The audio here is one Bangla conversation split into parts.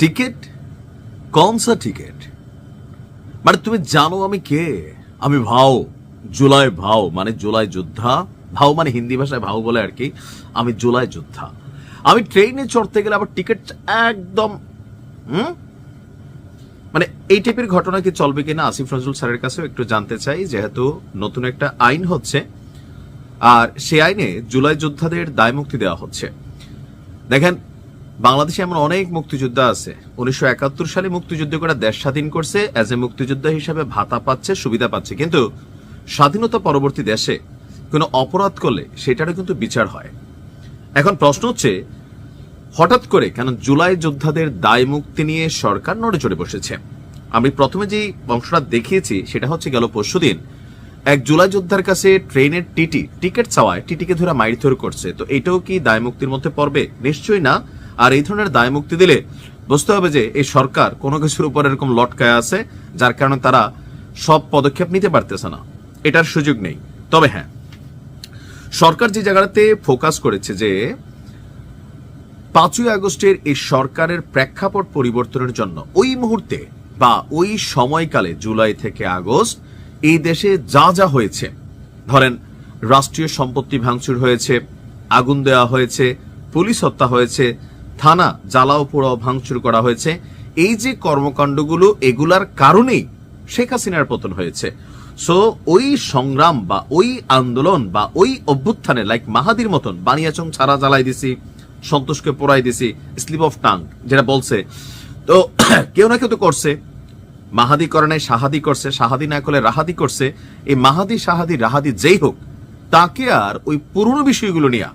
টিকেট? कौन सा টিকেট? মানে তুমি জানো আমি কে? আমি ভাও, জুলাই ভাও, মানে জুলাই যোদ্ধা। ভাও মানে হিন্দি ভাষায় ভাও বলে আর কি। আমি জুলাই যোদ্ধা। আমি ট্রেনে চড়তে গেলে আবার টিকিট একদম মানে এই টাইপের ঘটনা কি চলবে কিনা আসিফ নজরুল স্যারের কাছেও একটু জানতে চাই, যেহেতু নতুন একটা আইন হচ্ছে আর সেই আইনে জুলাই যোদ্ধাদের দায় মুক্তি দেওয়া হচ্ছে। দেখেন, বাংলাদেশে এমন অনেক মুক্তিযোদ্ধা আছে 1971 সালে মুক্তিযুদ্ধ করে দেশ স্বাধীন করছে, এজ এ মুক্তিযোদ্ধা হিসেবে ভাতা পাচ্ছে, সুবিধা পাচ্ছে, কিন্তু স্বাধীনতা পরবর্তী দেশে কোনো অপরাধ করলে সেটারও কিন্তু বিচার হয়। এখন প্রশ্ন হচ্ছে, হঠাৎ করে কেন জুলাই যোদ্ধাদের দায় মুক্তি নিয়ে সরকার নড়ে চড়ে বসেছে? আমি প্রথমে যে অংশটা দেখিয়েছি সেটা হচ্ছে গেল পরশুদিন এক জুলাই যোদ্ধার কাছে ট্রেনের টিকিট চাওয়ায় টিটিকে ধরে মাইরধর করছে। তো এটাও কি দায় মুক্তির মধ্যে পড়বে? নিশ্চয়ই না। আর এই ধরনের দায় মুক্তি দিলে বুঝতে হবে যে এই সরকার কোনো কিছুর উপর এরকম লটকায় আছে, যার কারণে তারা সব পদক্ষেপ নিতে পারতেছে না, এটার সুযোগ নেই। তবে হ্যাঁ, সরকার যে জায়গাতে ফোকাস করেছে যে 5ই আগস্টের এই সরকারের প্রেক্ষাপট পরিবর্তনের জন্য ওই মুহূর্তে বা ওই সময়কালে জুলাই থেকে আগস্ট এই দেশে যা যা হয়েছে, ধরেন রাষ্ট্রীয় সম্পত্তি ভাঙচুর হয়েছে, আগুন দেওয়া হয়েছে, পুলিশ হত্যা হয়েছে, থানা জ্বালাও পোড়াও ভাঙচুর করা হয়েছে, এই যে কর্মকাণ্ডগুলো, এগুলার কারণেই শেখ হাসিনার পতন হয়েছে। সো ওই সংগ্রাম বা ওই আন্দোলন বা ওই অভ্যুত্থানে লাইক মাহাদির মতন বানিয়াচং ছাড়া জ্বালাই দিছি, সন্তোষকে পোড়াই দিছি, স্লিপ অফ টাং যেটা বলছে, তো কেউ না কেউ তো করছে। মাহাদি করে নাই শাহাদি করছে, শাহাদি না করলে রাহাদি করছে। এই মাহাদি শাহাদি রাহাদি যেই হোক, তাকে আর ওই পুরনো বিষয়গুলো নিয়ে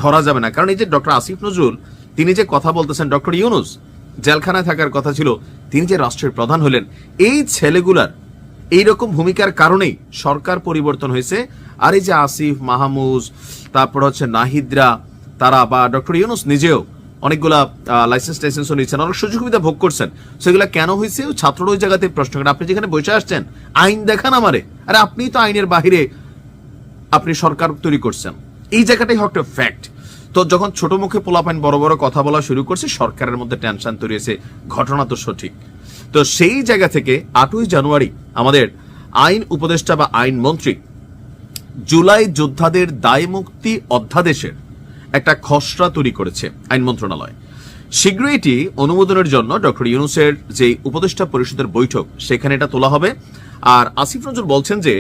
ধরা যাবে না। কারণ এই যে ডক্টর আসিফ নজরুল তিনি যে কথা বলতেছেন, ডক্টর ইউনুস জেলখানায় থাকার কথা ছিল, তিনি যে রাষ্ট্রের প্রধান হলেন, এই ছেলেগুলার এইরকম ভূমিকার কারণেই সরকার পরিবর্তন হয়েছে। আর এই যে আসিফ, মাহমুদ, তারপর হচ্ছে নাহিদরা, তারা বা ডক্টর ইউনুস নিজেও অনেকগুলা লাইসেন্সও নিচ্ছেন, অনেক সুযোগ সুবিধা ভোগ করছেন। সেগুলা কেন হয়েছে? ছাত্ররা ওই জায়গাতে প্রশ্ন করেন, আপনি যেখানে বসে আসছেন আইন দেখান আমারে, আরে আপনি তো আইনের বাহিরে আপনি সরকার তৈরি করছেন, এই জায়গাটাই একটা ফ্যাক্ট। তো যখন ছোট মুখে পোলাপাইন বড় বড় কথা বলা শুরু করছে, সরকারের মধ্যে টেনশন তৈরি হয়েছে, ঘটনা তো সঠিক। তো সেই জায়গা থেকে 8ই জানুয়ারি আমাদের আইন উপদেষ্টা বা আইন মন্ত্রী জুলাই যোদ্ধাদের দায় মুক্তি অধ্যাদেশের একটা খসড়া তৈরি করেছে আইন মন্ত্রণালয়। শীঘ্রই এটি অনুমোদনের জন্য ডক্টর ইউনুসের যে উপদেষ্টা পরিষদের বৈঠক, সেখানে এটা তোলা হবে। আর আসিফ নজরুল বলছেন যে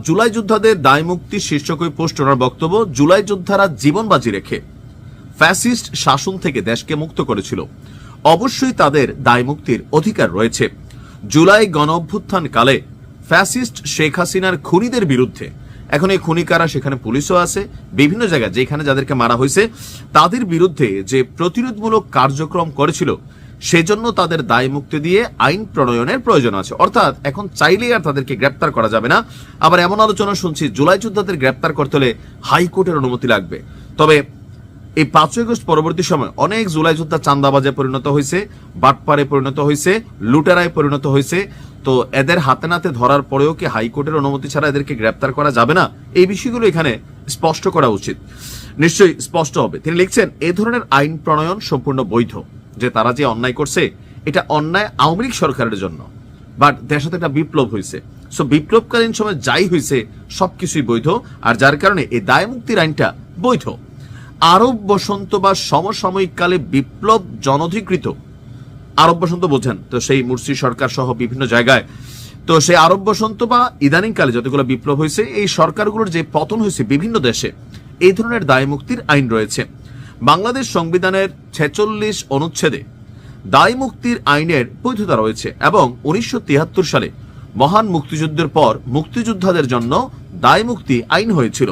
জুলাই যোদ্ধাদের দায় মুক্তি শীর্ষক ওই পোস্ট ওনার বক্তব্য, জুলাই যোদ্ধারা জীবন বাজি রেখে ফ্যাসিস্ট শাসন থেকে দেশকে মুক্ত করেছিল, অবশ্যই তাদের দায় মুক্তির অধিকার রয়েছে। জুলাই গণ অভ্যুত্থান কালে ফ্যাসিস্ট শেখ হাসিনার খুনিদের বিরুদ্ধে, এখন এই খুনি কারা, সেখানে পুলিশও আছে, বিভিন্ন জায়গায় যেখানে যাদেরকে মারা হয়েছে তাদের বিরুদ্ধে যে প্রতিরোধমূলক কার্যক্রম করেছিল, সেজন্য তাদের দায় মুক্তি দিয়ে আইন প্রণয়নের প্রয়োজন আছে। অর্থাৎ এখন চাইলেই আর তাদেরকে গ্রেপ্তার করা যাবে না। আবার এমন আলোচনা শুনছি জুলাই যোদ্ধাদের গ্রেপ্তার করতে হলে হাইকোর্টের অনুমতি লাগবে। তবে এই 5ই আগস্ট পরবর্তী সময় অনেক জুলাই যোদ্ধা চাঁদাবাজে পরিণত হয়েছে, বাটপারে পরিণত হয়েছে, লুটেরায় পরিণত হয়েছে। তো এদের হাতে নাতে ধরার পরেও কি হাইকোর্টের অনুমতি ছাড়া এদেরকে গ্রেপ্তার করা যাবে না? এই বিষয়গুলো এখানে স্পষ্ট করা উচিত, নিশ্চয়ই স্পষ্ট হবে। তিনি লিখছেন, এই ধরনের আইন প্রণয়ন সম্পূর্ণ বৈধ। যে তারা যে অন্যায় করছে, এটা অন্যায় আওয়ামী লীগ সরকারের জন্য, বাট দেশে তো একটা বিপ্লব হয়েছে। সো বিপ্লবকালীন সময় যাই হয়েছে সবকিছুই বৈধ, আর যার কারণে এই দায় মুক্তির আইনটা বৈধ। আরব বসন্ত বা সমসাময়িক কালে বিপ্লব জনধিকৃত, আরব বসন্ত বোঝেন তো, সেই মুরসি সরকার সহ বিভিন্ন জায়গায়, তো সেই আরব বসন্ত বা ইদানিং কালে যতগুলো বিপ্লব হয়েছে, এই সরকারগুলোর যে পতন হয়েছে বিভিন্ন দেশে, এই ধরনের দায় মুক্তির আইন রয়েছে। বাংলাদেশ সংবিধানের 46 অনুচ্ছেদে দায় মুক্তির আইনের বৈধতা রয়েছে এবং 1973 সালে মহান মুক্তিযুদ্ধের পর মুক্তিযোদ্ধাদের জন্য দায় মুক্তি আইন হয়েছিল।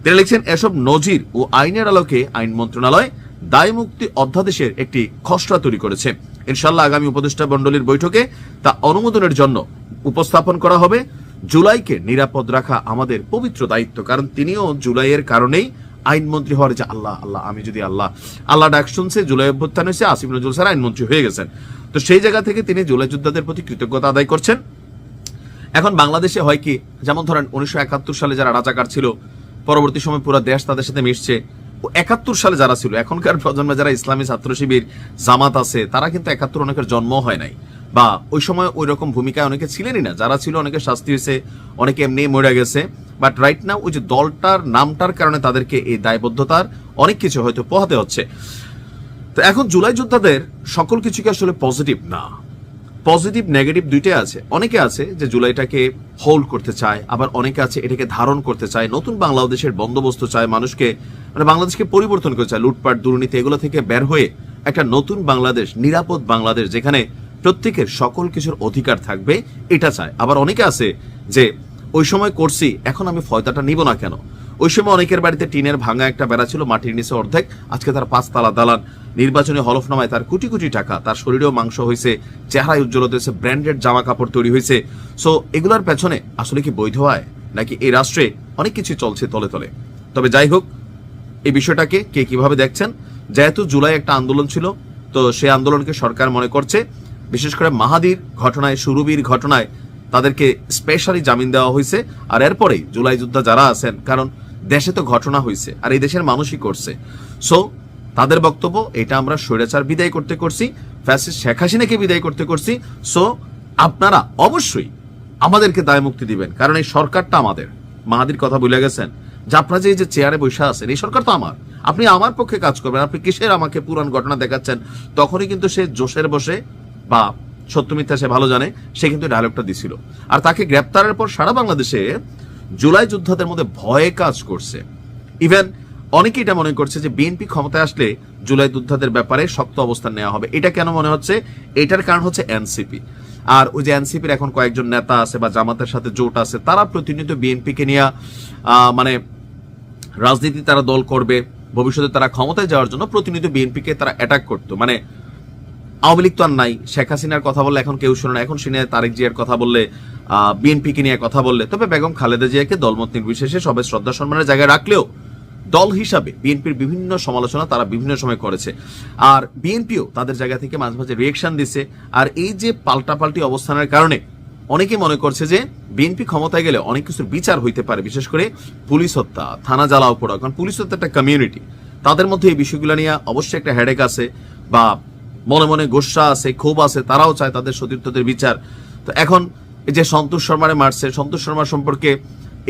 তিনি লিখছেন, এসব নজির ও আইনের আলোকে আইন মন্ত্রণালয় দায় মুক্তি অধ্যাদেশের একটি খসড়া তৈরি করেছে। ইনশাআল্লাহ আগামী উপদেষ্টা মণ্ডলীর বৈঠকে তা অনুমোদনের জন্য উপস্থাপন করা হবে। জুলাইকে নিরাপদ রাখা আমাদের পবিত্র দায়িত্ব, কারণ তিনিও জুলাইয়ের কারণেই আইনমন্ত্রী হওয়ার, যে আল্লাহ আল্লাহ আমি যদি আল্লাহ ডাক শুনছে, জুলাই অভ্যুত্থান হয়েছে, আসিফ নজরুল স্যার আইনমন্ত্রী হয়ে গেছেন। তো সেই জায়গা থেকে তিনি জুলাই যোদ্ধাদের প্রতি কৃতজ্ঞতা আদায় করছেন। এখন বাংলাদেশে হয় কি, যেমন ধরেন 1971 সালে যারা রাজাকার ছিল, পরবর্তী সময় পুরো দেশ তাদের সাথে মিশছে, 71 সালে যারা ছিল, এখনকার প্রজন্মে যারা ইসলামী ছাত্র শিবির জামাত আছে, তারা কিন্তু 71 অনেকের জন্ম হয় নাই, বা ওই সময় ওই রকম ভূমিকায় অনেকে ছিলেনই না। যারা ছিল অনেকে শাস্তি হয়েছে, অনেকে এমনি মরে গেছে। বাট রাইট নাও ওই যে দলটার নামটার কারণে তাদেরকে এই দায়বদ্ধতার অনেক কিছু হয়তো পোহাতে হচ্ছে। তো এখন জুলাই যোদ্ধাদের সকল কিছুকে আসলে পজিটিভ না, পজিটিভ নেগেটিভ দুইটাই আছে। অনেকে আছে যে জুলাইটাকে হোল্ড করতে চায়, আবার অনেকে আছে এটাকে ধারণ করতে চায়, নতুন বাংলাদেশের বন্দোবস্ত চায়, মানুষকে মানে বাংলাদেশকে পরিবর্তন করতে চায়, লুটপাট দুর্নীতি এগুলো থেকে বের হয়ে একটা নতুন বাংলাদেশ, নিরাপদ বাংলাদেশ যেখানে প্রত্যেকের সকল কিছুর অধিকার থাকবে, এটা চায়। আবার অনেকে আছে যে ওই সময় করছি, এখন আমি ফয়দাটা নিব না কেন। ওই সময় অনেকের বাড়িতে টিনের ভাঙা একটা বেড়া ছিল, মাটির নিচে অর্ধেক, আজকে তার 5 তালা দালান, নির্বাচনী হলফনামায় তার কোটি কোটি টাকা, তার শরীরেও মাংস হয়েছে, চেহারায় উজ্জ্বলতা হয়েছে, ব্র্যান্ডেড জামা কাপড় তৈরি হয়েছে। সো এগুলোর পেছনে আসলে কি বৈধ হয়, নাকি এই রাষ্ট্রে অনেক কিছু চলছে তলে তলে? তবে যাই হোক, এই বিষয়টাকে কে কিভাবে দেখছেন? যেহেতু জুলাই একটা আন্দোলন ছিল, তো সেই আন্দোলনকে সরকার মনে করছে, বিশেষ করে মাহাদির ঘটনায়, সুরবির ঘটনায় তাদেরকে স্পেশালি জামিন দেওয়া হয়েছে। আর এরপরেই জুলাই যোদ্ধা যারা আছেন, কারণ দেশে তো ঘটনা হয়েছে আর এই দেশের মানুষই করছে, সো তাদের বক্তব্য এটা আমরা স্বৈরাচার বিদায় করতে করছি, ফ্যাসিস্ট শেখ হাসিনাকে বিদায় করতে করছি। সো আপনারা অবশ্যই আমাদেরকে দায় মুক্তি দিবেন, কারণ এই সরকারটা আমাদের। মাহাদির কথা ভুলে গেছেন যে আপনারা যে চেয়ারে বসে আছেন, এই সরকার তো আমার, আপনি আমার পক্ষে কাজ করবেন, আপনি কিসের আমাকে পুরান ঘটনা দেখাচ্ছেন? তখনই কিন্তু সে জোশের বসে বা সত্য মিথ্যা সে ভালো জানে, সে কিন্তু ডায়লগটা দিছিল। আর তাকে গ্রেপ্তারের পর সারা বাংলাদেশে জুলাই যোদ্ধাদের মধ্যে ভয়ে কাজ করছে। ইভেন অনেকে এটা মনে করছে যে বিএনপি ক্ষমতায় আসলে জুলাই যোদ্ধাদের ব্যাপারে শক্ত অবস্থান নেওয়া হবে। এটা কেন মনে হচ্ছে? এটার কারণ হচ্ছে এনসিপি। আর ওই যে এনসিপির এখন কয়েকজন নেতা আছে বা জামাতের সাথে জোট আছে, তারা প্রতিনিয়ত বিএনপিকে নিয়ে মানে রাজনীতি তারা দল করবে, ভবিষ্যতে তারা ক্ষমতায় যাওয়ার জন্য প্রতিনিয়ত বিএনপিকে তারা অ্যাটাক করতো। মানে আওয়ামী লীগ তো আর নাই, শেখ হাসিনার কথা বললে এখন কেউ শোনে না, এখন শুনে তারেক জিয়ার কথা বললে, বিএনপিকে নিয়ে কথা বললে, তবে বেগম খালেদা জিয়াকে দলমত নির্বিশেষে সবাই শ্রদ্ধা সম্মানের জায়গায় রাখলেও দল হিসাবে বিএনপির বিভিন্ন সমালোচনা তারা বিভিন্ন সময় করেছে। আর বিএনপিও তাদের জায়গা থেকে মাঝে মাঝে রিয়েকশন দিছে। আর এই যে পাল্টাপাল্টি অবস্থানের কারণে অনেকে মনে করছে যে বিএনপি ক্ষমতায় গেলে অনেক কিছুর বিচার হইতে পারে, বিশেষ করে পুলিশ হত্যা, থানা জ্বালাও পোড়া। কারণ পুলিশ হত্যা একটা কমিউনিটি, তাদের মধ্যে এই বিষয়গুলো নিয়ে অবশ্যই একটা হেডেক আছে, বা মনে মনে গোসা আছে, ক্ষোভ আছে, তারাও চায় তাদের সতীর্থদের বিচার। তো এখন এই যে সন্তোষ শর্মারে মারছে, সন্তোষ শর্মা সম্পর্কে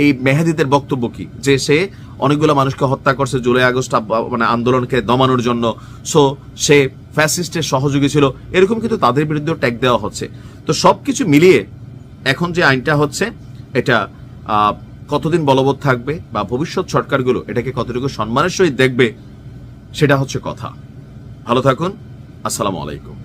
এই মেহেদীদের বক্তব্য কি? যে সে অনেকগুলো মানুষকে হত্যা করছে জুলাই আগস্ট মানে আন্দোলনকে দমানোর জন্য, সো সে ফ্যাসিস্টের সহযোগী ছিল, এরকম কিন্তু তাদের বিরুদ্ধে ট্যাগ দেওয়া হচ্ছে। তো সবকিছু মিলিয়ে এখন যে আইনটা হচ্ছে, এটা কতদিন বলবৎ থাকবে বা ভবিষ্যৎ সরকারগুলো এটাকে কতটুকু সম্মানের সহিত দেখবে, সেটা হচ্ছে কথা। ভালো থাকুন, আসসালামু আলাইকুম।